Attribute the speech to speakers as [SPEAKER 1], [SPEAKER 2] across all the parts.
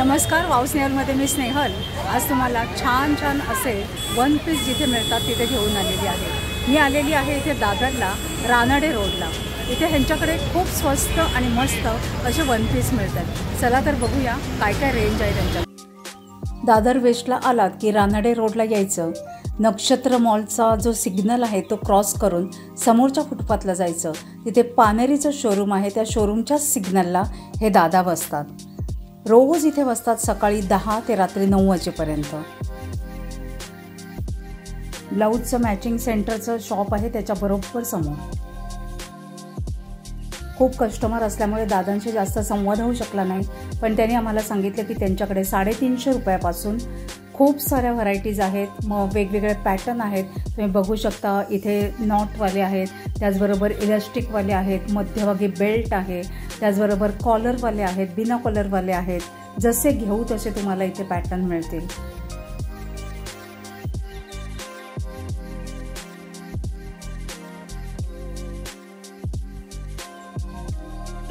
[SPEAKER 1] नमस्कार, वाव स्नेहलमध्ये मी स्नेहल आज तुम्हाला छान छान असे वन पीस जिथे मिळतात तिथे घेऊन आलेली आहे। मी आलेली आहे इथे दादरला रानडे रोडला। इथे ह्यांच्याकडे खूप स्वस्त आणि मस्त असे वन पीस मिळतात। चला तर बघूया काय काय रेंज आहे त्यांच्या। दादर वेस्टला आलात की रानडे रोडला यायचं। नक्षत्र मॉलचा जो सिग्नल आहे तो क्रॉस करून समोरच्या फुटपाथला जायचं। तिथे पानेरीचं शोरूम आहे, त्या शोरूमच्या सिग्नलला हे दादा बसतात। रोज इथे बसतात सकाळी 10 ते रात्री 9 वाजेपर्यंत। ब्लाऊजचं मॅचिंग सेंटरचं शॉप आहे त्याच्या बरोबर समोर। खूप कस्टमर असल्यामुळे दादांशी जास्त संवाद होऊ शकला नाही, पण त्यांनी आम्हाला सांगितलं की त्यांच्याकडे 350 रुपयापासून खूप साऱ्या व्हरायटीज आहेत। मग वेगवेगळे पॅटर्न आहेत, तुम्ही बघू शकता। इथे नॉटवाले आहेत, त्याचबरोबर इलास्टिकवाले आहेत, मध्यभागी बेल्ट आहे, त्याचबरोबर कॉलरवाले आहेत, बिना कॉलरवाले आहेत। जसे घेऊ तसे तुम्हाला इथे पॅटर्न मिळतील।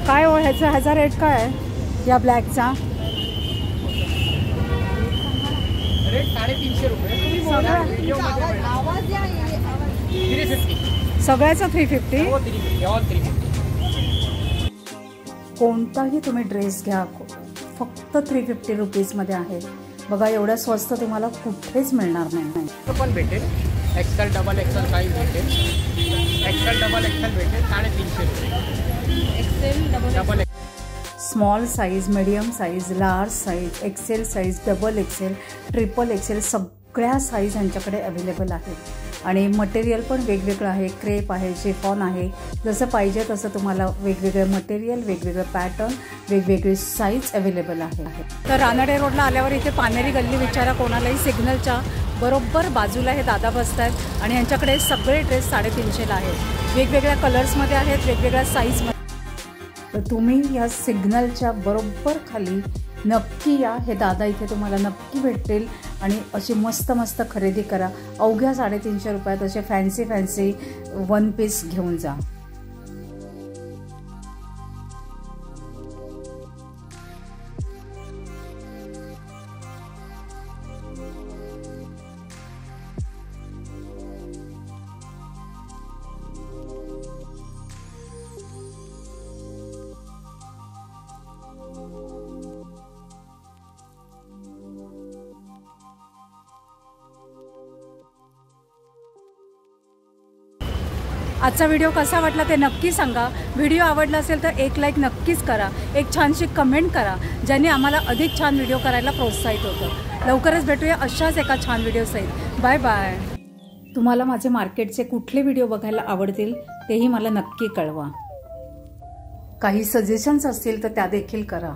[SPEAKER 1] काय हो ह्याचा रेट काय आहे या ब्लॅकचा?
[SPEAKER 2] रेट 350 रुपये।
[SPEAKER 1] सगळ्याचा 350।
[SPEAKER 2] 350
[SPEAKER 1] कोणताही तुम्ही ड्रेस घ्या फक्त 350 रुपीजमध्ये आहे। बघा एवढा स्वस्त तुम्हाला कुठेच मिळणार नाही।
[SPEAKER 2] पण भेटेल, एक्सेल डबल एक्सेल साइज भेटेल, एक्सेल डबल एक्सेल भेटेल 350 रुपये। Excel double
[SPEAKER 1] small size, medium size, large size, XL size, double XL, triple XL सगळ्या साइज यांच्याकडे अवेलेबल आहेत। आणि मटेरियल पण वेगवेगळं आहे, क्रेप आहे, शिफॉन आहे। जसं पाहिजे तसं तुम्हाला वेगवेगळे मटेरियल, वेगवेगळे पॅटर्न, वेगवेगळी साइज अवेलेबल आहे। तर रानडे रोडला आल्यावर इथे पानेरी गल्ली विचारा कोणालाही, सिग्नलच्या बरोबर बाजूला हे दादा बसत आहेत आणि यांच्याकडे सगळे ड्रेस 350ला आहेत। वेगवेगळ्या कलर्समध्ये आहेत, वेगवेगळ्या साईजमध्ये। तर तुम्ही या सिग्नलच्या बरोबर खाली नक्की या, हे दादा इथे तुम्हाला नक्की भेटतील आणि अशी मस्त मस्त खरेदी करा। अवघ्या 350 रुपयात असे फॅन्सी वन पीस घेऊन जा। आजचा व्हिडिओ कसा वाटला ते नक्की सांगा। व्हिडिओ आवडला असेल तर एक लाईक नक्कीच करा, एक छानशी कमेंट करा, ज्याने आम्हाला अधिक छान व्हिडिओ करायला प्रोत्साहित होतं। लवकरच भेटूया अशाच एका छान व्हिडिओसहित। Bye bye. तुम्हाला माझे मार्केटचे कुठले व्हिडिओ बघायला आवडतील तेही मला नक्की कळवा। काही सजेशन्स असतील तर त्या देखील करा।